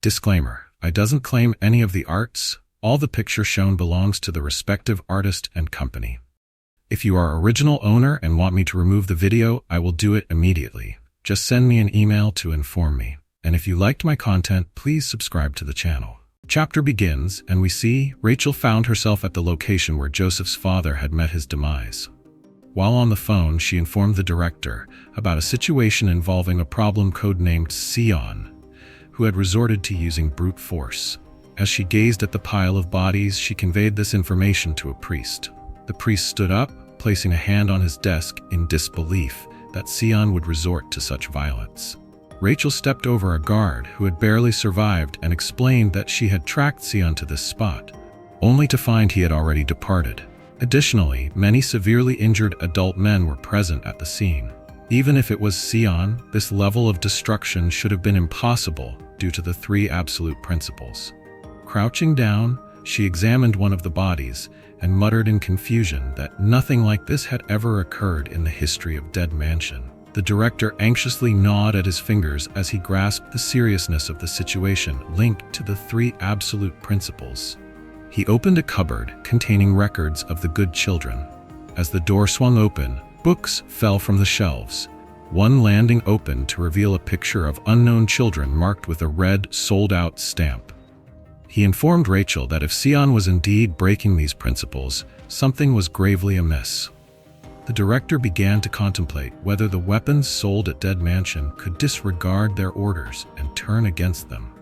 Disclaimer: I doesn't claim any of the arts. All the picture shown belongs to the respective artist and company. If you are original owner and want me to remove the video, I will do it immediately. Just send me an email to inform me. And if you liked my content, please subscribe to the channel. Chapter begins, and we see Rachel found herself at the location where Joseph's father had met his demise. While on the phone, she informed the director about a situation involving a problem codenamed Sean, who had resorted to using brute force. As she gazed at the pile of bodies, she conveyed this information to a priest. The priest stood up, placing a hand on his desk in disbelief that Sean would resort to such violence. Rachel stepped over a guard who had barely survived and explained that she had tracked Sean to this spot, only to find he had already departed. Additionally, many severely injured adult men were present at the scene. Even if it was Sean, this level of destruction should have been impossible due to the three absolute principles. Crouching down, she examined one of the bodies and muttered in confusion that nothing like this had ever occurred in the history of Dead Mansion. The director anxiously gnawed at his fingers as he grasped the seriousness of the situation linked to the three absolute principles. He opened a cupboard containing records of the good children. As the door swung open, books fell from the shelves. One landing opened to reveal a picture of unknown children marked with a red sold-out stamp. He informed Rachel that if Sean was indeed breaking these principles, something was gravely amiss. The director began to contemplate whether the weapons sold at Dead Mansion could disregard their orders and turn against them.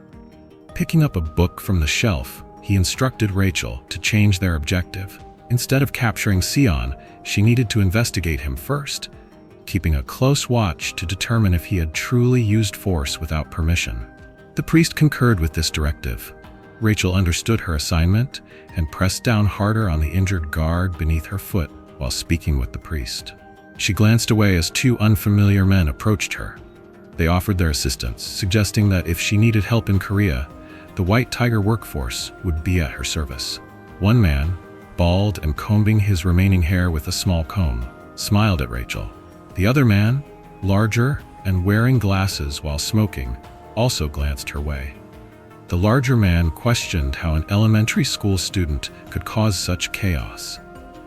Picking up a book from the shelf, he instructed Rachel to change their objective. Instead of capturing Sean, she needed to investigate him first, keeping a close watch to determine if he had truly used force without permission. The priest concurred with this directive. Rachel understood her assignment and pressed down harder on the injured guard beneath her foot while speaking with the priest. She glanced away as two unfamiliar men approached her. They offered their assistance, suggesting that if she needed help in Korea, the White Tiger workforce would be at her service. One man, bald and combing his remaining hair with a small comb, smiled at Rachel. The other man, larger and wearing glasses while smoking, also glanced her way. The larger man questioned how an elementary school student could cause such chaos.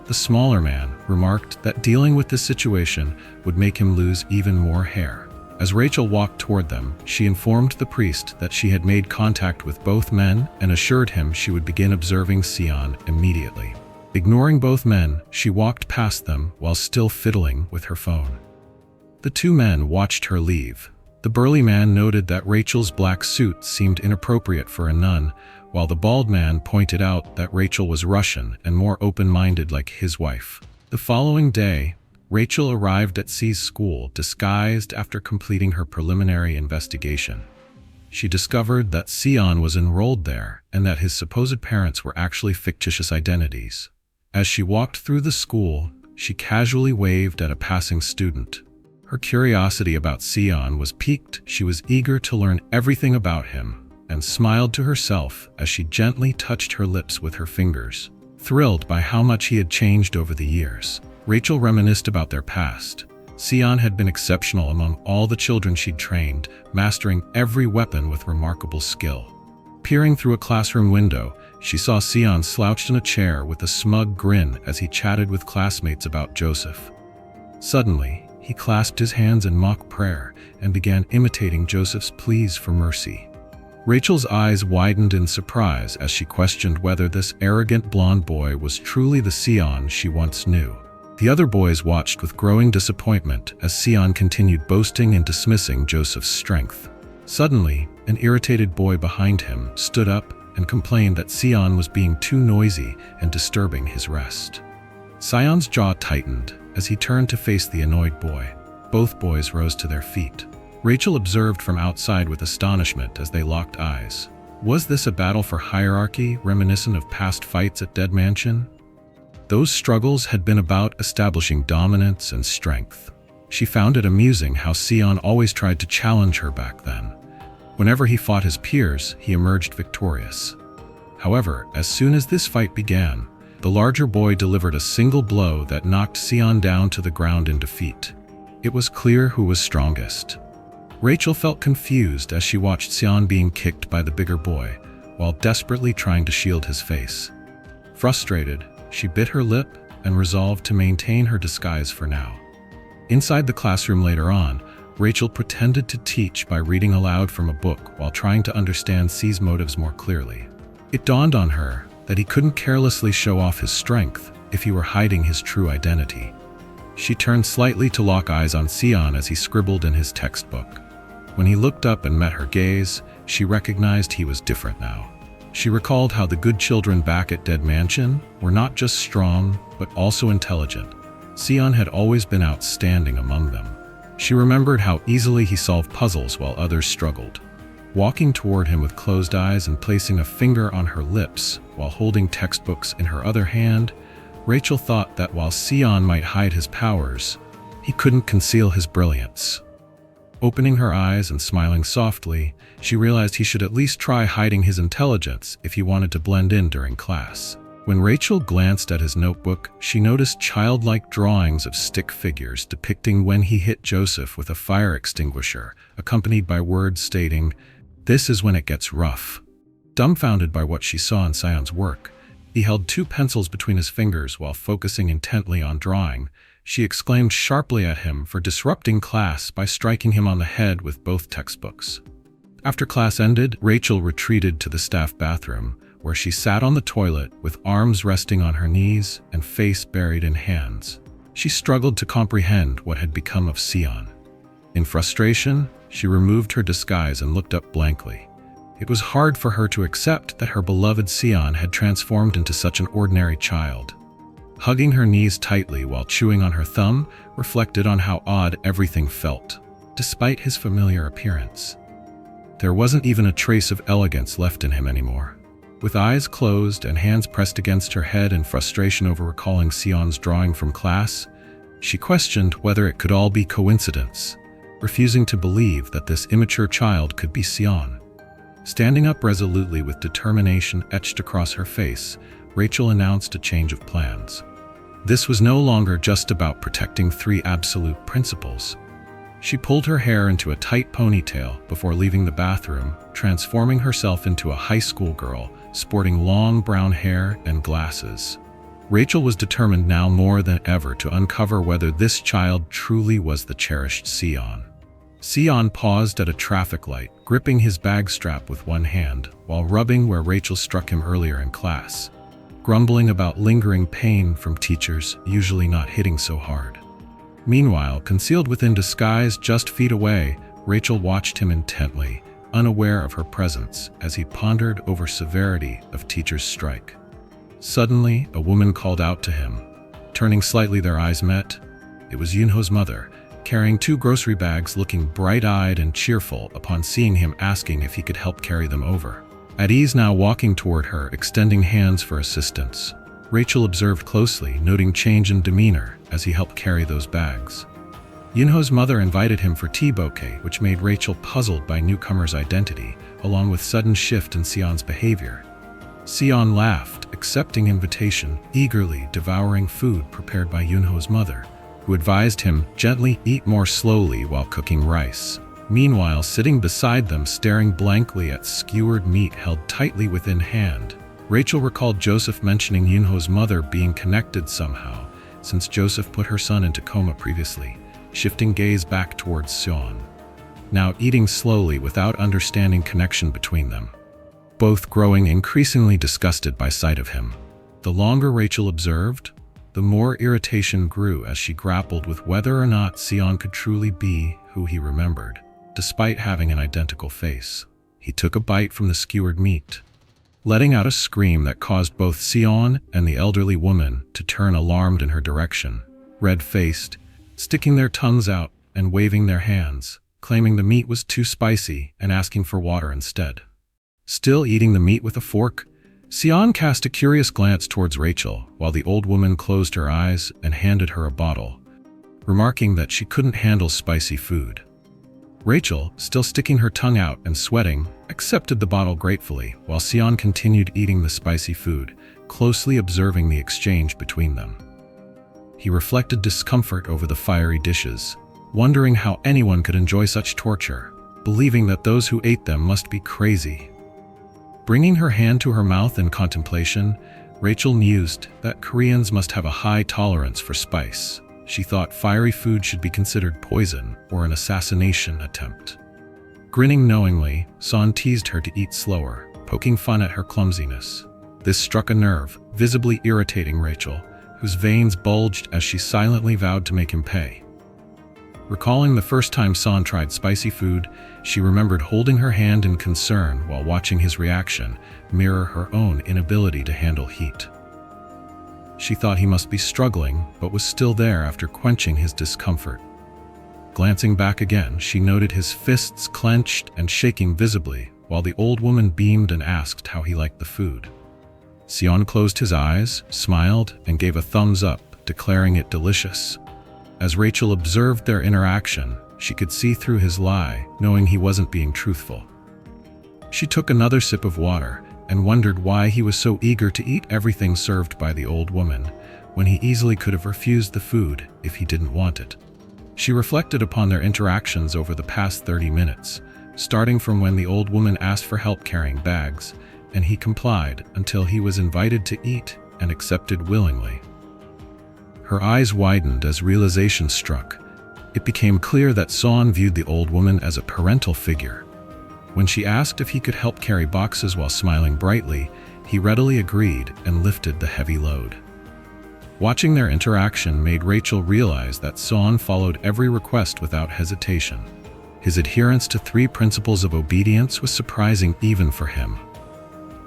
The smaller man remarked that dealing with this situation would make him lose even more hair. As Rachel walked toward them, she informed the priest that she had made contact with both men and assured him she would begin observing Sean immediately. Ignoring both men, she walked past them while still fiddling with her phone. The two men watched her leave. The burly man noted that Rachel's black suit seemed inappropriate for a nun, while the bald man pointed out that Rachel was Russian and more open-minded like his wife. The following day, Rachel arrived at C's school disguised after completing her preliminary investigation. She discovered that Sean was enrolled there and that his supposed parents were actually fictitious identities. As she walked through the school, she casually waved at a passing student. Her curiosity about Sean was piqued. She was eager to learn everything about him and smiled to herself as she gently touched her lips with her fingers. Thrilled by how much he had changed over the years, Rachel reminisced about their past. Sean had been exceptional among all the children she'd trained, mastering every weapon with remarkable skill. Peering through a classroom window, she saw Sean slouched in a chair with a smug grin as he chatted with classmates about Joseph. Suddenly, he clasped his hands in mock prayer and began imitating Joseph's pleas for mercy. Rachel's eyes widened in surprise as she questioned whether this arrogant blonde boy was truly the Sean she once knew. The other boys watched with growing disappointment as Sean continued boasting and dismissing Joseph's strength. Suddenly, an irritated boy behind him stood up and complained that Sean was being too noisy and disturbing his rest. Seon's jaw tightened as he turned to face the annoyed boy. Both boys rose to their feet. Rachel observed from outside with astonishment as they locked eyes. Was this a battle for hierarchy reminiscent of past fights at Dead Mansion? Those struggles had been about establishing dominance and strength. She found it amusing how Seon always tried to challenge her back then. Whenever he fought his peers, he emerged victorious. However, as soon as this fight began, the larger boy delivered a single blow that knocked Seon down to the ground in defeat. It was clear who was strongest. Rachel felt confused as she watched Sean being kicked by the bigger boy, while desperately trying to shield his face. Frustrated, she bit her lip and resolved to maintain her disguise for now. Inside the classroom later on, Rachel pretended to teach by reading aloud from a book while trying to understand C's motives more clearly. It dawned on her that he couldn't carelessly show off his strength if he were hiding his true identity. She turned slightly to lock eyes on Sean as he scribbled in his textbook. When he looked up and met her gaze, she recognized he was different now. She recalled how the good children back at Dead Mansion were not just strong, but also intelligent. Sean had always been outstanding among them. She remembered how easily he solved puzzles while others struggled. Walking toward him with closed eyes and placing a finger on her lips while holding textbooks in her other hand, Rachel thought that while Sean might hide his powers, he couldn't conceal his brilliance. Opening her eyes and smiling softly, she realized he should at least try hiding his intelligence if he wanted to blend in during class. When Rachel glanced at his notebook, she noticed childlike drawings of stick figures depicting when he hit Joseph with a fire extinguisher, accompanied by words stating, "This is when it gets rough." Dumbfounded by what she saw in Seon's work, he held 2 pencils between his fingers while focusing intently on drawing. She exclaimed sharply at him for disrupting class by striking him on the head with both textbooks. After class ended, Rachel retreated to the staff bathroom, where she sat on the toilet with arms resting on her knees and face buried in hands. She struggled to comprehend what had become of Seon. In frustration, she removed her disguise and looked up blankly. It was hard for her to accept that her beloved Seon had transformed into such an ordinary child. Hugging her knees tightly while chewing on her thumb reflected on how odd everything felt, despite his familiar appearance. There wasn't even a trace of elegance left in him anymore. With eyes closed and hands pressed against her head in frustration over recalling Seon's drawing from class, she questioned whether it could all be coincidence, refusing to believe that this immature child could be Seon. Standing up resolutely with determination etched across her face, Rachel announced a change of plans. This was no longer just about protecting 3 absolute principles. She pulled her hair into a tight ponytail before leaving the bathroom, transforming herself into a high school girl, sporting long brown hair and glasses. Rachel was determined now more than ever to uncover whether this child truly was the cherished Seon. Seon paused at a traffic light, gripping his bag strap with one hand, while rubbing where Rachel struck him earlier in class, grumbling about lingering pain from teachers usually not hitting so hard. Meanwhile, concealed within disguise just feet away, Rachel watched him intently, unaware of her presence as he pondered over severity of teachers' strike. Suddenly, a woman called out to him. Turning slightly, their eyes met. It was Yunho's mother, carrying 2 grocery bags, looking bright-eyed and cheerful upon seeing him, asking if he could help carry them over. At ease now, walking toward her, extending hands for assistance. Rachel observed closely, noting change in demeanor as he helped carry those bags. Yunho's mother invited him for tea bouquet, which made Rachel puzzled by newcomer's identity, along with sudden shift in Seon's behavior. Seon laughed, accepting invitation, eagerly devouring food prepared by Yunho's mother, who advised him gently eat more slowly while cooking rice. Meanwhile, sitting beside them, staring blankly at skewered meat held tightly within hand, Rachel recalled Joseph mentioning Yunho's mother being connected somehow, since Joseph put her son into coma previously, shifting gaze back towards Seon, now eating slowly without understanding connection between them, both growing increasingly disgusted by sight of him. The longer Rachel observed, the more irritation grew as she grappled with whether or not Seon could truly be who he remembered, despite having an identical face. He took a bite from the skewered meat, letting out a scream that caused both Seon and the elderly woman to turn alarmed in her direction, red-faced, sticking their tongues out and waving their hands, claiming the meat was too spicy and asking for water instead. Still eating the meat with a fork, Seon cast a curious glance towards Rachel while the old woman closed her eyes and handed her a bottle, remarking that she couldn't handle spicy food. Rachel, still sticking her tongue out and sweating, accepted the bottle gratefully while Seon continued eating the spicy food, closely observing the exchange between them. He reflected discomfort over the fiery dishes, wondering how anyone could enjoy such torture, believing that those who ate them must be crazy. Bringing her hand to her mouth in contemplation, Rachel mused that Koreans must have a high tolerance for spice. She thought fiery food should be considered poison or an assassination attempt. Grinning knowingly, Sean teased her to eat slower, poking fun at her clumsiness. This struck a nerve, visibly irritating Rachel, whose veins bulged as she silently vowed to make him pay. Recalling the first time Sean tried spicy food, she remembered holding her hand in concern while watching his reaction mirror her own inability to handle heat. She thought he must be struggling, but was still there after quenching his discomfort. Glancing back again, she noted his fists clenched and shaking visibly, while the old woman beamed and asked how he liked the food. Sean closed his eyes, smiled, and gave a thumbs up, declaring it delicious. As Rachel observed their interaction, she could see through his lie, knowing he wasn't being truthful. She took another sip of water and wondered why he was so eager to eat everything served by the old woman, when he easily could have refused the food if he didn't want it. She reflected upon their interactions over the past 30 minutes, starting from when the old woman asked for help carrying bags, and he complied until he was invited to eat and accepted willingly. Her eyes widened as realization struck. It became clear that Sean viewed the old woman as a parental figure. When she asked if he could help carry boxes while smiling brightly, he readily agreed and lifted the heavy load. Watching their interaction made Rachel realize that Sean followed every request without hesitation. His adherence to 3 principles of obedience was surprising even for him.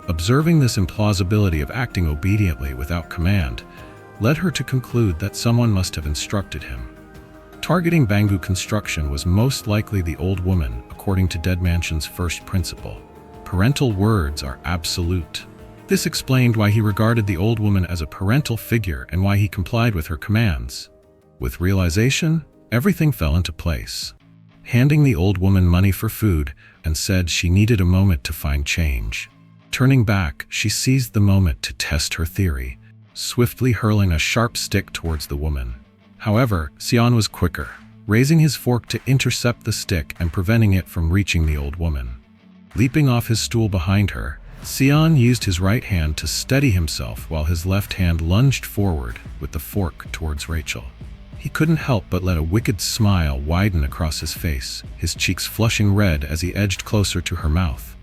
Observing this implausibility of acting obediently without command led her to conclude that someone must have instructed him. Targeting bamboo construction was most likely the old woman, according to Dead Mansion's first principle. Parental words are absolute. This explained why he regarded the old woman as a parental figure and why he complied with her commands. With realization, everything fell into place. Handing the old woman money for food and said she needed a moment to find change. Turning back, she seized the moment to test her theory, swiftly hurling a sharp stick towards the woman. However, Sean was quicker, raising his fork to intercept the stick and preventing it from reaching the old woman. Leaping off his stool behind her, Sean used his right hand to steady himself while his left hand lunged forward with the fork towards Rachel. He couldn't help but let a wicked smile widen across his face, his cheeks flushing red as he edged closer to her mouth.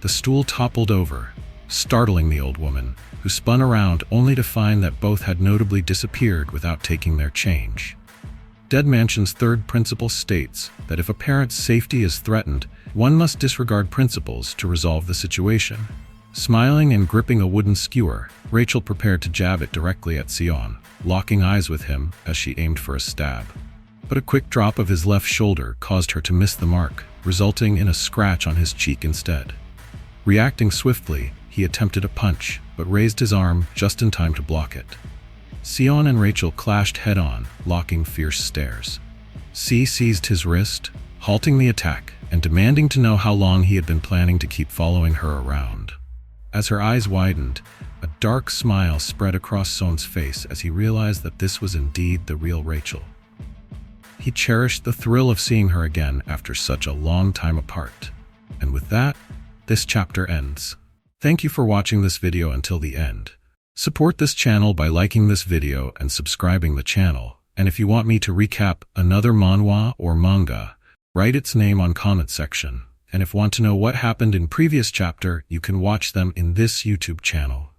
The stool toppled over, startling the old woman, who spun around only to find that both had notably disappeared without taking their change. Dead Mansion's third principle states that if a parent's safety is threatened, one must disregard principles to resolve the situation. Smiling and gripping a wooden skewer, Rachel prepared to jab it directly at Sean, locking eyes with him as she aimed for a stab. But a quick drop of his left shoulder caused her to miss the mark, resulting in a scratch on his cheek instead. Reacting swiftly, he attempted a punch, but raised his arm just in time to block it. Sean and Rachel clashed head-on, locking fierce stares. C seized his wrist, halting the attack, and demanding to know how long he had been planning to keep following her around. As her eyes widened, a dark smile spread across Sean's face as he realized that this was indeed the real Rachel. He cherished the thrill of seeing her again after such a long time apart. And with that, this chapter ends. Thank you for watching this video until the end. Support this channel by liking this video and subscribing the channel. And if you want me to recap another manhwa or manga, write its name on comment section. And if want to know what happened in previous chapter, you can watch them in this YouTube channel.